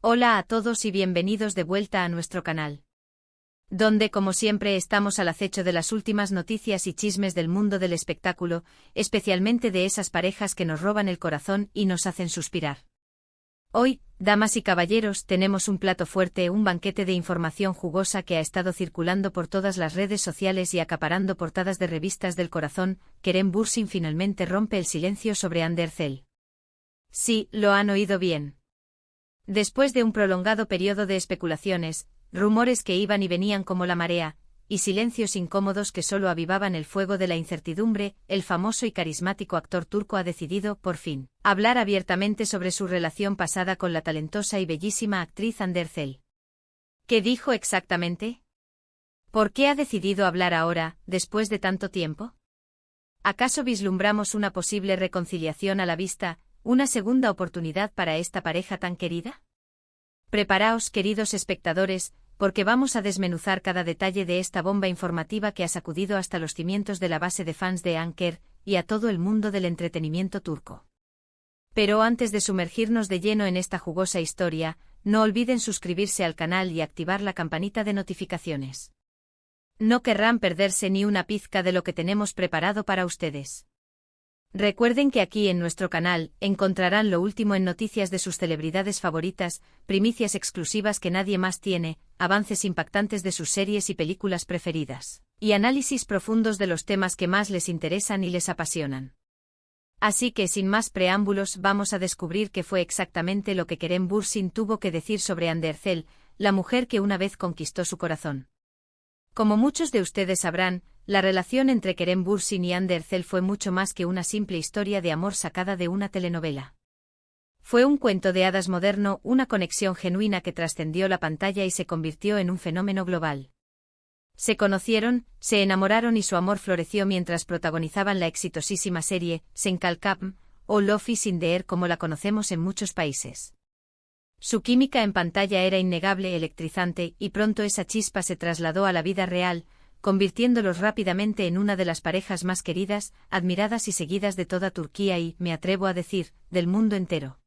Hola a todos y bienvenidos de vuelta a nuestro canal, donde como siempre estamos al acecho de las últimas noticias y chismes del mundo del espectáculo, especialmente de esas parejas que nos roban el corazón y nos hacen suspirar. Hoy, damas y caballeros, tenemos un plato fuerte, un banquete de información jugosa que ha estado circulando por todas las redes sociales y acaparando portadas de revistas del corazón. Kerem Bürsin finalmente rompe el silencio sobre Hande Erçel. Sí, lo han oído bien. Después de un prolongado periodo de especulaciones, rumores que iban y venían como la marea, y silencios incómodos que solo avivaban el fuego de la incertidumbre, el famoso y carismático actor turco ha decidido, por fin, hablar abiertamente sobre su relación pasada con la talentosa y bellísima actriz Hande Erçel. ¿Qué dijo exactamente? ¿Por qué ha decidido hablar ahora, después de tanto tiempo? ¿Acaso vislumbramos una posible reconciliación a la vista, una segunda oportunidad para esta pareja tan querida? Preparaos, queridos espectadores, porque vamos a desmenuzar cada detalle de esta bomba informativa que ha sacudido hasta los cimientos de la base de fans de Anker y a todo el mundo del entretenimiento turco. Pero antes de sumergirnos de lleno en esta jugosa historia, no olviden suscribirse al canal y activar la campanita de notificaciones. No querrán perderse ni una pizca de lo que tenemos preparado para ustedes. Recuerden que aquí en nuestro canal encontrarán lo último en noticias de sus celebridades favoritas, primicias exclusivas que nadie más tiene, avances impactantes de sus series y películas preferidas, y análisis profundos de los temas que más les interesan y les apasionan. Así que sin más preámbulos vamos a descubrir qué fue exactamente lo que Kerem Bürsin tuvo que decir sobre Hande Erçel, la mujer que una vez conquistó su corazón. Como muchos de ustedes sabrán, la relación entre Kerem Bürsin y Hande Erçel fue mucho más que una simple historia de amor sacada de una telenovela. Fue un cuento de hadas moderno, una conexión genuina que trascendió la pantalla y se convirtió en un fenómeno global. Se conocieron, se enamoraron y su amor floreció mientras protagonizaban la exitosísima serie Sen Kalkam, o Love is in the Air como la conocemos en muchos países. Su química en pantalla era innegable, electrizante, y pronto esa chispa se trasladó a la vida real, convirtiéndolos rápidamente en una de las parejas más queridas, admiradas y seguidas de toda Turquía y, me atrevo a decir, del mundo entero.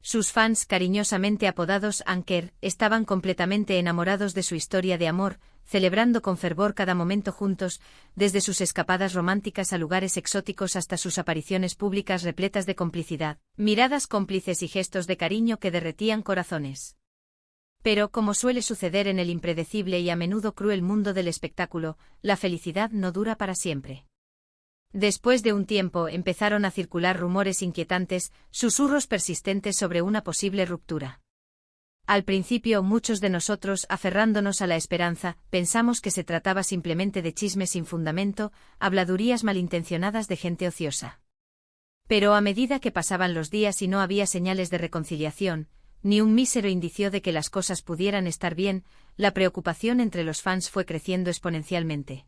Sus fans, cariñosamente apodados Anker, estaban completamente enamorados de su historia de amor, celebrando con fervor cada momento juntos, desde sus escapadas románticas a lugares exóticos hasta sus apariciones públicas repletas de complicidad, miradas cómplices y gestos de cariño que derretían corazones. Pero, como suele suceder en el impredecible y a menudo cruel mundo del espectáculo, la felicidad no dura para siempre. Después de un tiempo empezaron a circular rumores inquietantes, susurros persistentes sobre una posible ruptura. Al principio muchos de nosotros, aferrándonos a la esperanza, pensamos que se trataba simplemente de chismes sin fundamento, habladurías malintencionadas de gente ociosa. Pero a medida que pasaban los días y no había señales de reconciliación, ni un mísero indicio de que las cosas pudieran estar bien, la preocupación entre los fans fue creciendo exponencialmente.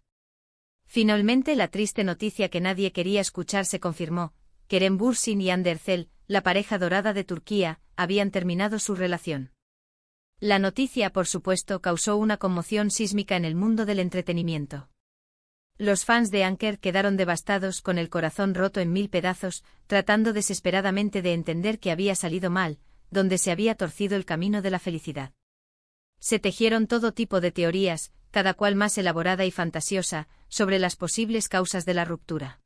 Finalmente la triste noticia que nadie quería escuchar se confirmó: Kerem Bürsin y Hande Erçel, la pareja dorada de Turquía, habían terminado su relación. La noticia, por supuesto, causó una conmoción sísmica en el mundo del entretenimiento. Los fans de Anker quedaron devastados, con el corazón roto en mil pedazos, tratando desesperadamente de entender qué había salido mal, donde se había torcido el camino de la felicidad. Se tejieron todo tipo de teorías, cada cual más elaborada y fantasiosa, sobre las posibles causas de la ruptura.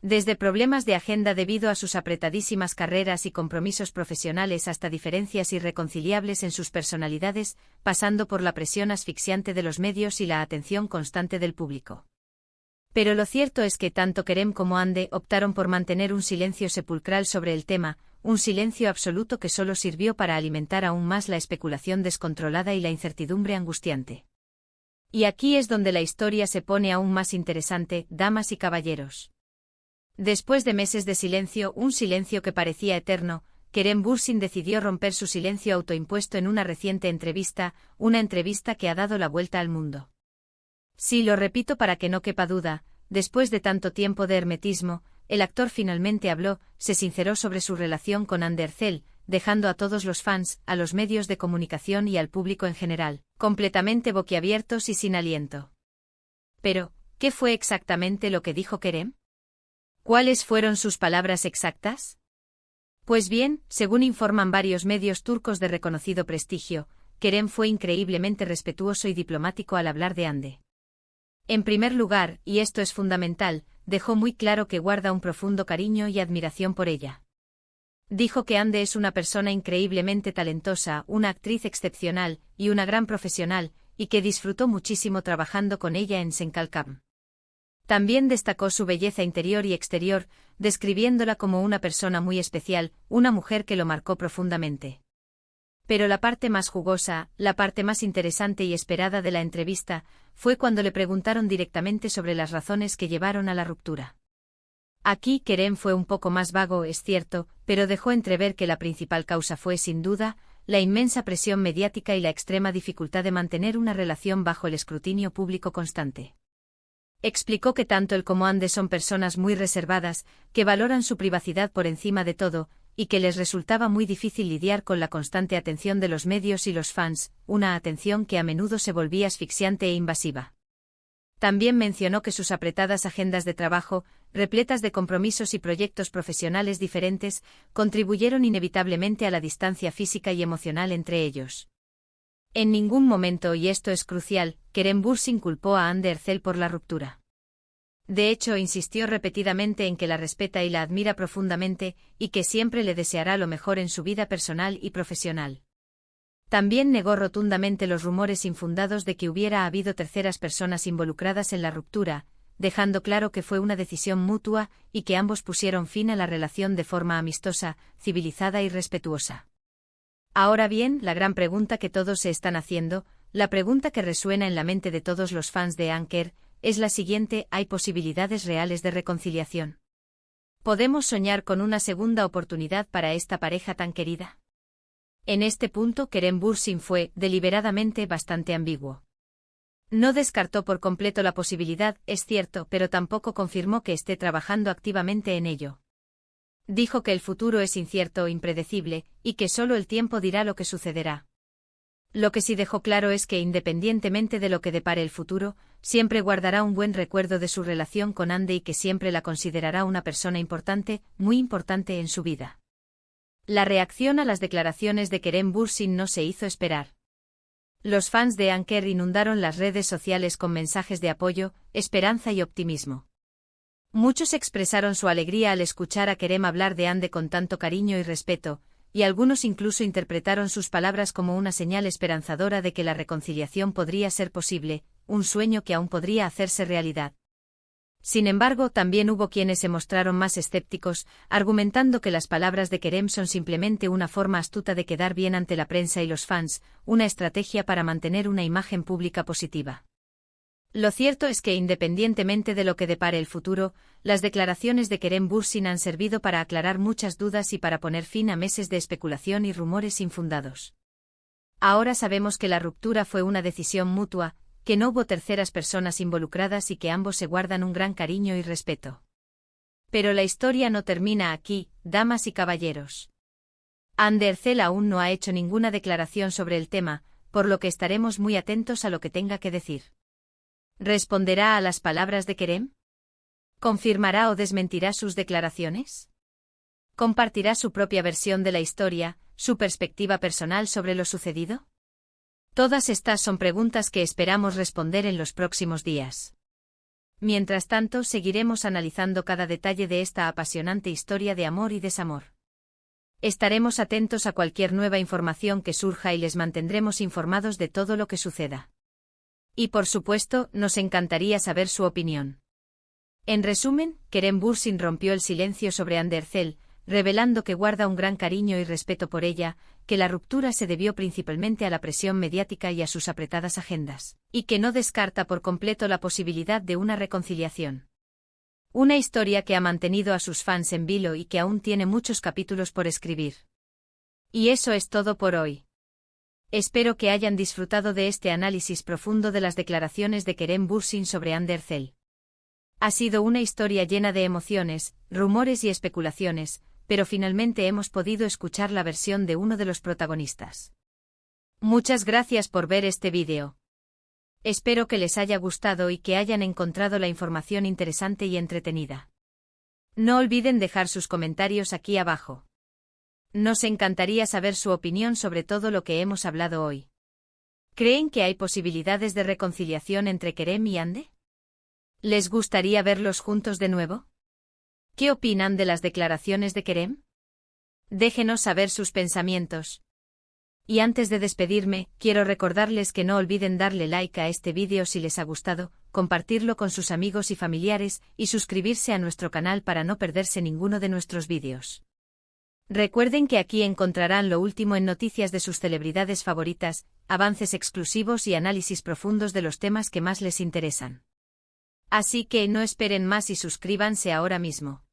Desde problemas de agenda debido a sus apretadísimas carreras y compromisos profesionales hasta diferencias irreconciliables en sus personalidades, pasando por la presión asfixiante de los medios y la atención constante del público. Pero lo cierto es que tanto Kerem como Hande optaron por mantener un silencio sepulcral sobre el tema, un silencio absoluto que solo sirvió para alimentar aún más la especulación descontrolada y la incertidumbre angustiante. Y aquí es donde la historia se pone aún más interesante, damas y caballeros. Después de meses de silencio, un silencio que parecía eterno, Kerem Bürsin decidió romper su silencio autoimpuesto en una reciente entrevista, una entrevista que ha dado la vuelta al mundo. Sí, lo repito para que no quepa duda, después de tanto tiempo de hermetismo, el actor finalmente habló, se sinceró sobre su relación con Hande Erçel, dejando a todos los fans, a los medios de comunicación y al público en general, completamente boquiabiertos y sin aliento. Pero, ¿qué fue exactamente lo que dijo Kerem? ¿Cuáles fueron sus palabras exactas? Pues bien, según informan varios medios turcos de reconocido prestigio, Kerem fue increíblemente respetuoso y diplomático al hablar de Hande. En primer lugar, y esto es fundamental, dejó muy claro que guarda un profundo cariño y admiración por ella. Dijo que Hande es una persona increíblemente talentosa, una actriz excepcional y una gran profesional, y que disfrutó muchísimo trabajando con ella en Senkalkam. También destacó su belleza interior y exterior, describiéndola como una persona muy especial, una mujer que lo marcó profundamente. Pero la parte más jugosa, la parte más interesante y esperada de la entrevista, fue cuando le preguntaron directamente sobre las razones que llevaron a la ruptura. Aquí Kerem fue un poco más vago, es cierto, pero dejó entrever que la principal causa fue, sin duda, la inmensa presión mediática y la extrema dificultad de mantener una relación bajo el escrutinio público constante. Explicó que tanto él como Hande son personas muy reservadas, que valoran su privacidad por encima de todo, y que les resultaba muy difícil lidiar con la constante atención de los medios y los fans, una atención que a menudo se volvía asfixiante e invasiva. También mencionó que sus apretadas agendas de trabajo, repletas de compromisos y proyectos profesionales diferentes, contribuyeron inevitablemente a la distancia física y emocional entre ellos. En ningún momento, y esto es crucial, Kerem Bürsin culpó a Hande Erçel por la ruptura. De hecho, insistió repetidamente en que la respeta y la admira profundamente, y que siempre le deseará lo mejor en su vida personal y profesional. También negó rotundamente los rumores infundados de que hubiera habido terceras personas involucradas en la ruptura, dejando claro que fue una decisión mutua y que ambos pusieron fin a la relación de forma amistosa, civilizada y respetuosa. Ahora bien, la gran pregunta que todos se están haciendo, la pregunta que resuena en la mente de todos los fans de Anker, es la siguiente: ¿hay posibilidades reales de reconciliación? ¿Podemos soñar con una segunda oportunidad para esta pareja tan querida? En este punto Kerem Bürsin fue, deliberadamente, bastante ambiguo. No descartó por completo la posibilidad, es cierto, pero tampoco confirmó que esté trabajando activamente en ello. Dijo que el futuro es incierto e impredecible, y que solo el tiempo dirá lo que sucederá. Lo que sí dejó claro es que, independientemente de lo que depare el futuro, siempre guardará un buen recuerdo de su relación con Hande y que siempre la considerará una persona importante, muy importante en su vida. La reacción a las declaraciones de Kerem Bürsin no se hizo esperar. Los fans de Anker inundaron las redes sociales con mensajes de apoyo, esperanza y optimismo. Muchos expresaron su alegría al escuchar a Kerem hablar de Hande con tanto cariño y respeto, y algunos incluso interpretaron sus palabras como una señal esperanzadora de que la reconciliación podría ser posible, un sueño que aún podría hacerse realidad. Sin embargo, también hubo quienes se mostraron más escépticos, argumentando que las palabras de Kerem son simplemente una forma astuta de quedar bien ante la prensa y los fans, una estrategia para mantener una imagen pública positiva. Lo cierto es que, independientemente de lo que depare el futuro, las declaraciones de Kerem Bürsin han servido para aclarar muchas dudas y para poner fin a meses de especulación y rumores infundados. Ahora sabemos que la ruptura fue una decisión mutua, que no hubo terceras personas involucradas y que ambos se guardan un gran cariño y respeto. Pero la historia no termina aquí, damas y caballeros. Hande Erçel aún no ha hecho ninguna declaración sobre el tema, por lo que estaremos muy atentos a lo que tenga que decir. ¿Responderá a las palabras de Kerem? ¿Confirmará o desmentirá sus declaraciones? ¿Compartirá su propia versión de la historia, su perspectiva personal sobre lo sucedido? Todas estas son preguntas que esperamos responder en los próximos días. Mientras tanto, seguiremos analizando cada detalle de esta apasionante historia de amor y desamor. Estaremos atentos a cualquier nueva información que surja y les mantendremos informados de todo lo que suceda. Y por supuesto, nos encantaría saber su opinión. En resumen, Kerem Bürsin rompió el silencio sobre Hande Erçel, revelando que guarda un gran cariño y respeto por ella, que la ruptura se debió principalmente a la presión mediática y a sus apretadas agendas, y que no descarta por completo la posibilidad de una reconciliación. Una historia que ha mantenido a sus fans en vilo y que aún tiene muchos capítulos por escribir. Y eso es todo por hoy. Espero que hayan disfrutado de este análisis profundo de las declaraciones de Kerem Bürsin sobre Hande Erçel. Ha sido una historia llena de emociones, rumores y especulaciones, pero finalmente hemos podido escuchar la versión de uno de los protagonistas. Muchas gracias por ver este vídeo. Espero que les haya gustado y que hayan encontrado la información interesante y entretenida. No olviden dejar sus comentarios aquí abajo. Nos encantaría saber su opinión sobre todo lo que hemos hablado hoy. ¿Creen que hay posibilidades de reconciliación entre Kerem y Hande? ¿Les gustaría verlos juntos de nuevo? ¿Qué opinan de las declaraciones de Kerem? Déjenos saber sus pensamientos. Y antes de despedirme, quiero recordarles que no olviden darle like a este vídeo si les ha gustado, compartirlo con sus amigos y familiares, y suscribirse a nuestro canal para no perderse ninguno de nuestros vídeos. Recuerden que aquí encontrarán lo último en noticias de sus celebridades favoritas, avances exclusivos y análisis profundos de los temas que más les interesan. Así que no esperen más y suscríbanse ahora mismo.